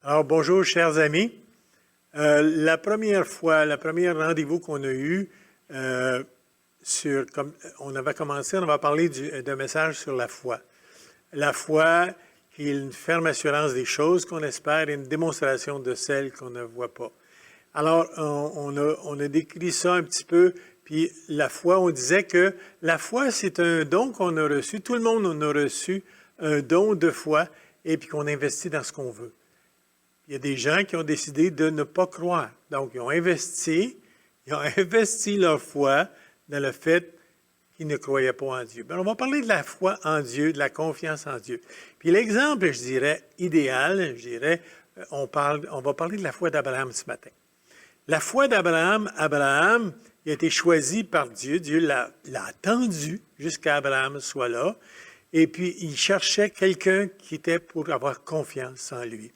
Alors, bonjour, chers amis. La première rendez-vous qu'on a eu, on avait commencé, on va parler d'un message sur la foi. La foi qui est une ferme assurance des choses qu'on espère et une démonstration de celles qu'on ne voit pas. Alors, on a décrit ça un petit peu, puis la foi, on disait que la foi, c'est un don qu'on a reçu. Tout le monde en a reçu un don de foi et puis qu'on investit dans ce qu'on veut. Il y a des gens qui ont décidé de ne pas croire. Donc, ils ont investi leur foi dans le fait qu'ils ne croyaient pas en Dieu. Bien, on va parler de la foi en Dieu, de la confiance en Dieu. Puis l'exemple, je dirais, idéal, on va parler de la foi d'Abraham ce matin. La foi d'Abraham, il a été choisi par Dieu. Dieu l'a attendu jusqu'à Abraham soit là. Et puis, il cherchait quelqu'un qui était pour avoir confiance en lui.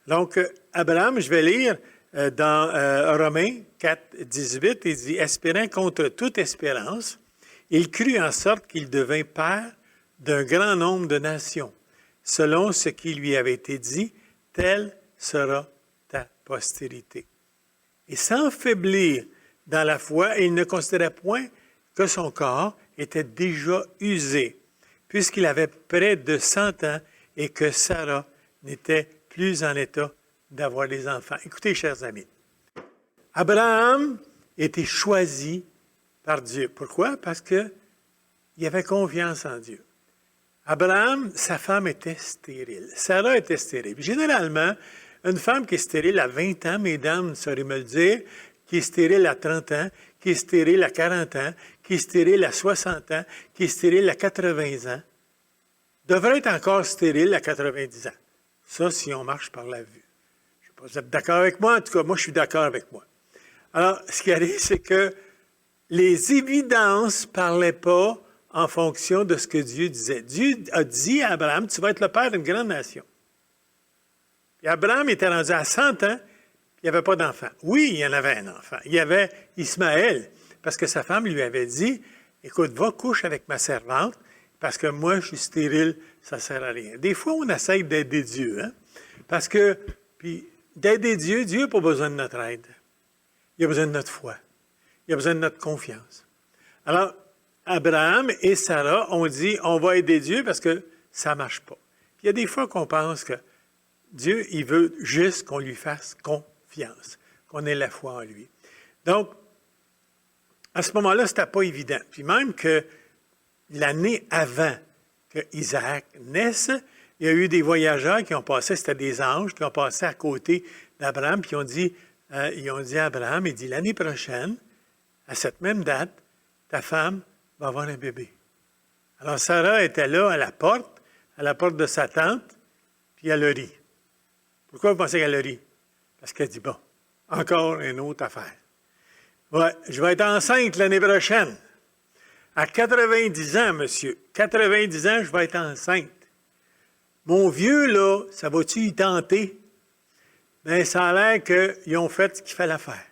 Donc, Abraham, je vais lire dans Romains 4, 18, il dit « Espérant contre toute espérance, il crut en sorte qu'il devint père d'un grand nombre de nations, selon ce qui lui avait été dit, telle sera ta postérité. » Et sans faiblir dans la foi, il ne considérait point que son corps était déjà usé, puisqu'il avait près de 100 ans et que Sarah n'était plus en état d'avoir des enfants. Écoutez, chers amis, Abraham était choisi par Dieu. Pourquoi? Parce qu'il avait confiance en Dieu. Abraham, sa femme était stérile. Sarah était stérile. Généralement, une femme qui est stérile à 20 ans, mesdames sauraient me le dire, qui est stérile à 30 ans, qui est stérile à 40 ans, qui est stérile à 60 ans, qui est stérile à 80 ans, devrait être encore stérile à 90 ans. Ça, si on marche par la vue. Je ne sais pas si vous êtes d'accord avec moi. En tout cas, moi, je suis d'accord avec moi. Alors, ce qui arrive, c'est que les évidences ne parlaient pas en fonction de ce que Dieu disait. Dieu a dit à Abraham, tu vas être le père d'une grande nation. Puis Abraham était rendu à 100 ans, puis il n'y avait pas d'enfant. Oui, il y en avait un enfant. Il y avait Ismaël, parce que sa femme lui avait dit, écoute, va coucher avec ma servante, parce que moi, je suis stérile, ça ne sert à rien. Des fois, on essaye d'aider Dieu, hein? Parce que, puis, d'aider Dieu, Dieu n'a pas besoin de notre aide. Il a besoin de notre foi. Il a besoin de notre confiance. Alors, Abraham et Sarah ont dit, on va aider Dieu parce que ça ne marche pas. Puis, il y a des fois qu'on pense que Dieu, il veut juste qu'on lui fasse confiance, qu'on ait la foi en lui. Donc, à ce moment-là, ce n'était pas évident. Puis même que l'année avant que Isaac naisse, il y a eu des voyageurs qui ont passé, c'était des anges, qui ont passé à côté d'Abraham, puis ils ont dit à Abraham, il dit, l'année prochaine, à cette même date, ta femme va avoir un bébé. Alors Sarah était là à la porte de sa tente, puis elle a ri. Pourquoi vous pensez qu'elle a ri? Parce qu'elle dit, bon, encore une autre affaire. Ouais, je vais être enceinte l'année prochaine. À 90 ans, monsieur, 90 ans, je vais être enceinte. Mon vieux, là, ça va-tu y tenter? Bien, ça a l'air qu'ils ont fait ce qu'il fallait faire.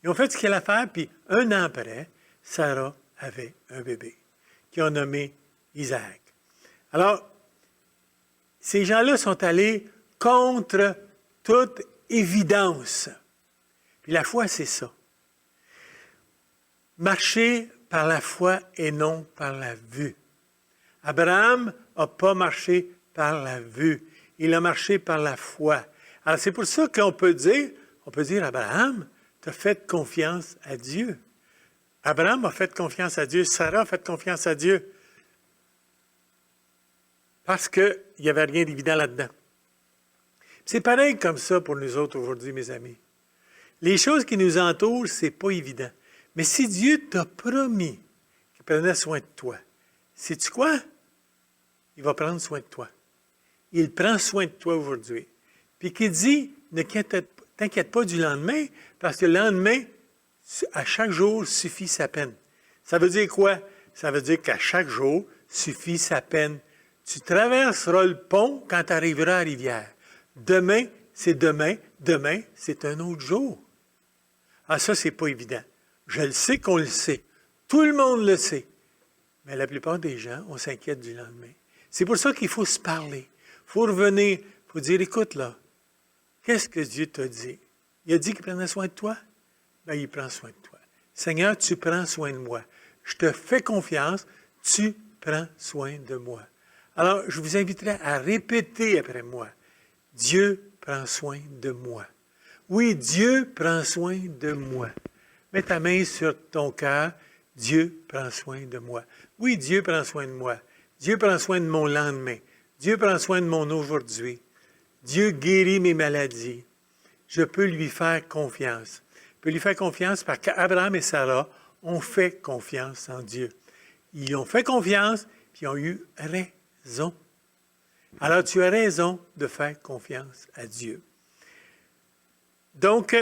Ils ont fait ce qu'il fallait faire, puis un an après, Sarah avait un bébé, qu'ils ont nommé Isaac. Alors, ces gens-là sont allés contre toute évidence. Puis la foi, c'est ça. Marcher par la foi et non par la vue. Abraham n'a pas marché par la vue. Il a marché par la foi. Alors, c'est pour ça qu'on peut dire, Abraham, tu as fait confiance à Dieu. Abraham a fait confiance à Dieu. Sarah a fait confiance à Dieu. Parce qu'il n'y avait rien d'évident là-dedans. C'est pareil comme ça pour nous autres aujourd'hui, mes amis. Les choses qui nous entourent, ce n'est pas évident. Mais si Dieu t'a promis qu'il prenait soin de toi, sais-tu quoi? Il va prendre soin de toi. Il prend soin de toi aujourd'hui. Puis qu'il dit, ne t'inquiète pas du lendemain, parce que le lendemain, à chaque jour, suffit sa peine. Ça veut dire quoi? Ça veut dire qu'à chaque jour, suffit sa peine. Tu traverseras le pont quand tu arriveras à la rivière. Demain, c'est demain. Demain, c'est un autre jour. Ah, ça, c'est pas évident. Je le sais qu'on le sait. Tout le monde le sait. Mais la plupart des gens, on s'inquiète du lendemain. C'est pour ça qu'il faut se parler. Il faut revenir. Il faut dire, écoute là, Qu'est-ce que Dieu t'a dit? Il a dit qu'il prenait soin de toi? Bien, il prend soin de toi. Seigneur, tu prends soin de moi. Je te fais confiance, tu prends soin de moi. Alors, je vous inviterai à répéter après moi. Dieu prend soin de moi. Oui, Dieu prend soin de moi. Mets ta main sur ton cœur. Dieu prend soin de moi. Oui, Dieu prend soin de moi. Dieu prend soin de mon lendemain. Dieu prend soin de mon aujourd'hui. Dieu guérit mes maladies. Je peux lui faire confiance. Je peux lui faire confiance parce qu'Abraham et Sarah ont fait confiance en Dieu. Ils ont fait confiance, puis ils ont eu raison. Alors, tu as raison de faire confiance à Dieu. Donc,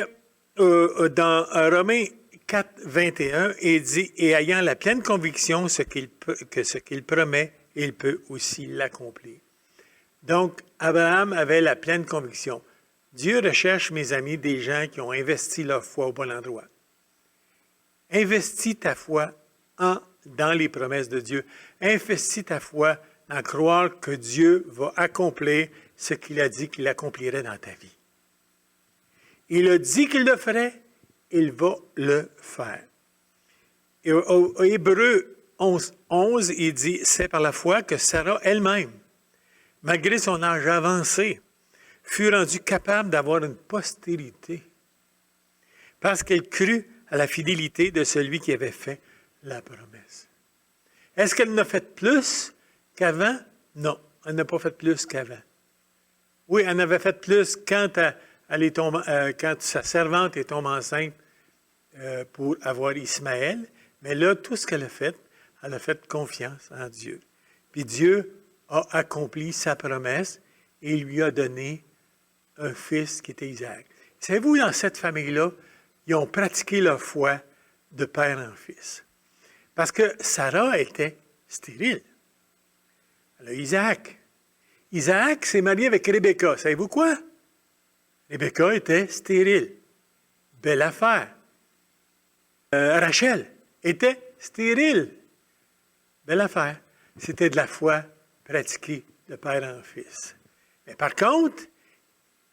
dans Romains 4, 21, il dit, « Et ayant la pleine conviction que ce qu'il promet, il peut aussi l'accomplir. » Donc, Abraham avait la pleine conviction. Dieu recherche, mes amis, des gens qui ont investi leur foi au bon endroit. Investis ta foi dans les promesses de Dieu. Investis ta foi en croire que Dieu va accomplir ce qu'il a dit qu'il accomplirait dans ta vie. Il a dit qu'il le ferait, il va le faire. Et au Hébreux 11, il dit, c'est par la foi que Sarah elle-même, malgré son âge avancé, fut rendue capable d'avoir une postérité, parce qu'elle crut à la fidélité de celui qui avait fait la promesse. Est-ce qu'elle n'a fait plus qu'avant? Non, elle n'a pas fait plus qu'avant. Oui, elle en avait fait plus quand sa servante est tombée enceinte pour avoir Ismaël. Mais là, tout ce qu'elle a fait confiance en Dieu. Puis Dieu a accompli sa promesse et il lui a donné un fils qui était Isaac. Savez-vous, dans cette famille-là, ils ont pratiqué leur foi de père en fils. Parce que Sarah était stérile. Elle a Isaac. Isaac s'est marié avec Rebecca. Savez-vous quoi? Rebecca était stérile. Belle affaire. Rachel était stérile. Belle affaire. C'était de la foi pratiquée de père en fils. Mais par contre,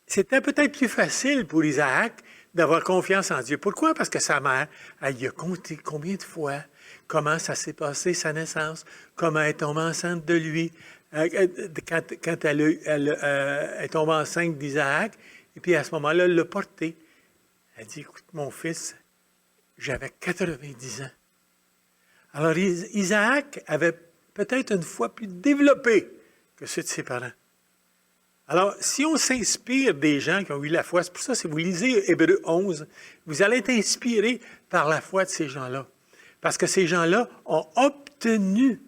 c'était peut-être plus facile pour Isaac d'avoir confiance en Dieu. Pourquoi? Parce que sa mère, elle y a compté combien de fois, comment ça s'est passé, sa naissance, comment elle est tombée enceinte de lui, quand elle est tombée enceinte d'Isaac, et puis à ce moment-là, elle l'a porté. Elle dit, écoute, mon fils, j'avais 90 ans. Alors, Isaac avait peut-être une foi plus développée que ceux de ses parents. Alors, si on s'inspire des gens qui ont eu la foi, c'est pour ça, si vous lisez Hébreux 11, vous allez être inspiré par la foi de ces gens-là. Parce que ces gens-là ont obtenu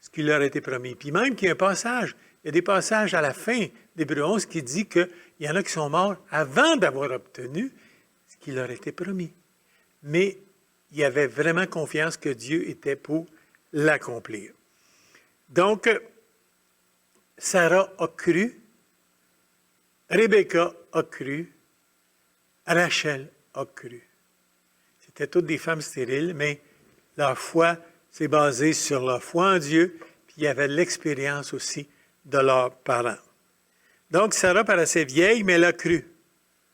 ce qui leur a été promis. Puis même qu'il y a un passage, il y a des passages à la fin d'Hébreux 11 qui dit qu'il y en a qui sont morts avant d'avoir obtenu ce qui leur a été promis. Mais il y avait vraiment confiance que Dieu était pour l'accomplir. Donc, Sarah a cru, Rebecca a cru, Rachel a cru. C'était toutes des femmes stériles, mais leur foi s'est basée sur leur foi en Dieu, puis il y avait l'expérience aussi de leurs parents. Donc, Sarah paraissait vieille, mais elle a cru.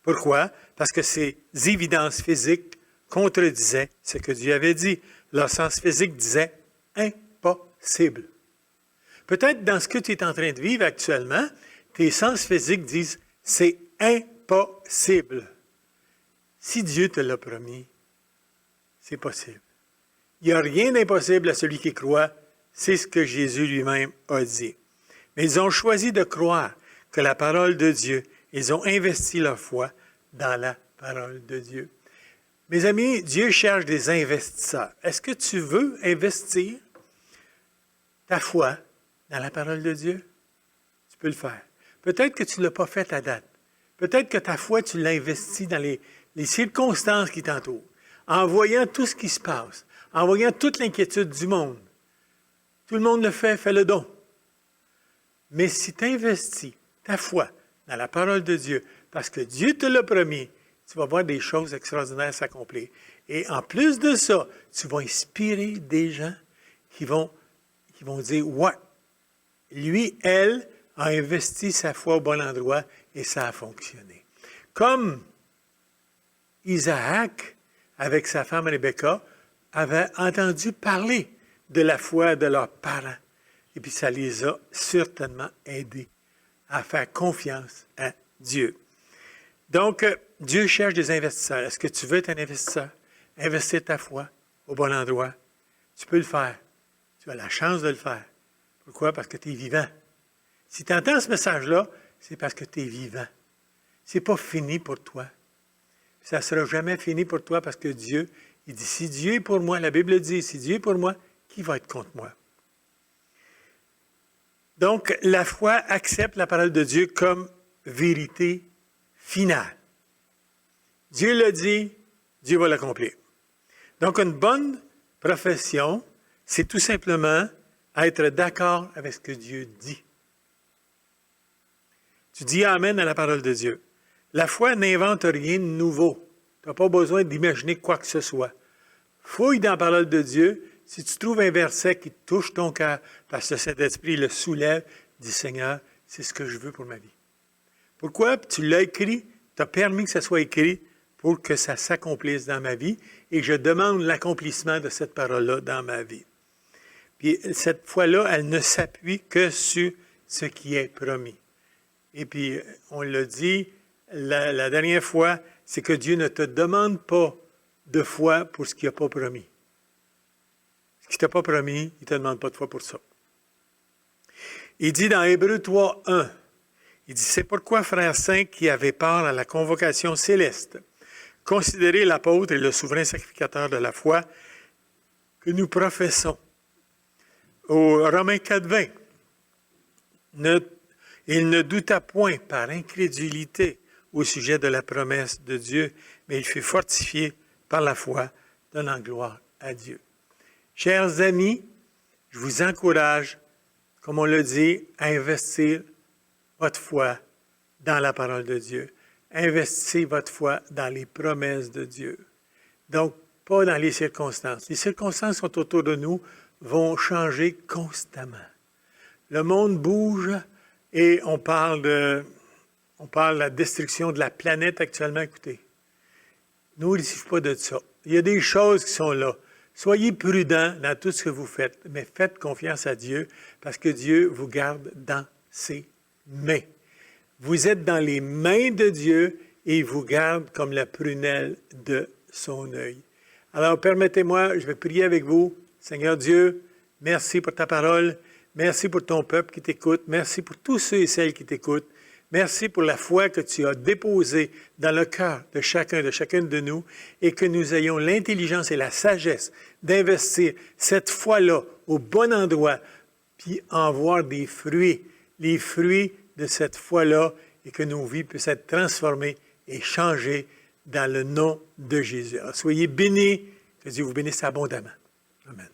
Pourquoi? Parce que ses évidences physiques contredisaient ce que Dieu avait dit. Leur sens physique disait « impossible ». Peut-être dans ce que tu es en train de vivre actuellement, tes sens physiques disent « c'est impossible ». Si Dieu te l'a promis, c'est possible. Il n'y a rien d'impossible à celui qui croit, c'est ce que Jésus lui-même a dit. Mais ils ont choisi de croire que la parole de Dieu, ils ont investi leur foi dans la parole de Dieu. Mes amis, Dieu cherche des investisseurs. Est-ce que tu veux investir ta foi dans la parole de Dieu? Tu peux le faire. Peut-être que tu ne l'as pas fait à date. Peut-être que ta foi, tu l'as investie dans les circonstances qui t'entourent, en voyant tout ce qui se passe, en voyant toute l'inquiétude du monde. Tout le monde le fait, fais le don. Mais si tu investis ta foi dans la parole de Dieu, parce que Dieu te l'a promis, tu vas voir des choses extraordinaires s'accomplir. Et en plus de ça, tu vas inspirer des gens qui vont dire, ouais, lui, elle a investi sa foi au bon endroit et ça a fonctionné. Comme Isaac, avec sa femme Rebecca, avait entendu parler de la foi de leurs parents. Et puis ça les a certainement aidés à faire confiance à Dieu. Donc, Dieu cherche des investisseurs. Est-ce que tu veux être un investisseur? Investir ta foi au bon endroit. Tu peux le faire. Tu as la chance de le faire. Pourquoi? Parce que tu es vivant. Si tu entends ce message-là, c'est parce que tu es vivant. Ce n'est pas fini pour toi. Ça ne sera jamais fini pour toi parce que Dieu, il dit, si Dieu est pour moi, la Bible dit, si Dieu est pour moi, qui va être contre moi? Donc, la foi accepte la parole de Dieu comme vérité finale. Dieu l'a dit, Dieu va l'accomplir. Donc, une bonne profession, c'est tout simplement être d'accord avec ce que Dieu dit. Tu dis Amen à la parole de Dieu. La foi n'invente rien de nouveau. Tu n'as pas besoin d'imaginer quoi que ce soit. Fouille dans la parole de Dieu. Si tu trouves un verset qui touche ton cœur, parce que cet esprit le soulève, dis Seigneur, c'est ce que je veux pour ma vie. Pourquoi? Tu l'as écrit, tu as permis que ça soit écrit pour que ça s'accomplisse dans ma vie et je demande l'accomplissement de cette parole-là dans ma vie. Puis cette foi-là, elle ne s'appuie que sur ce qui est promis. Et puis, on l'a dit la dernière fois, c'est que Dieu ne te demande pas de foi pour ce qu'il n'a pas promis. Ce qu'il ne t'a pas promis, il ne te demande pas de foi pour ça. Il dit dans Hébreux 3, 1, il dit, c'est pourquoi, frères saints qui avaient part à la convocation céleste, considérez l'apôtre et le souverain sacrificateur de la foi que nous professons. Au Romains 4, 20, il ne douta point par incrédulité au sujet de la promesse de Dieu, mais il fut fortifié par la foi, donnant gloire à Dieu. Chers amis, je vous encourage, comme on le dit, à investir votre foi dans la parole de Dieu. Investissez votre foi dans les promesses de Dieu. Donc, pas dans les circonstances. Les circonstances qui sont autour de nous vont changer constamment. Le monde bouge et on parle de la destruction de la planète actuellement. Écoutez, n'oubliez pas de ça. Il y a des choses qui sont là. Soyez prudents dans tout ce que vous faites, mais faites confiance à Dieu parce que Dieu vous garde dans ses mains. Vous êtes dans les mains de Dieu et il vous garde comme la prunelle de son œil. Alors, permettez-moi, je vais prier avec vous. Seigneur Dieu, merci pour ta parole. Merci pour ton peuple qui t'écoute. Merci pour tous ceux et celles qui t'écoutent. Merci pour la foi que tu as déposée dans le cœur de chacune de nous et que nous ayons l'intelligence et la sagesse d'investir cette foi-là au bon endroit puis en voir des fruits, les fruits de cette foi-là et que nos vies puissent être transformées et changées dans le nom de Jésus. Alors, soyez bénis, que Dieu vous bénisse abondamment. Amen.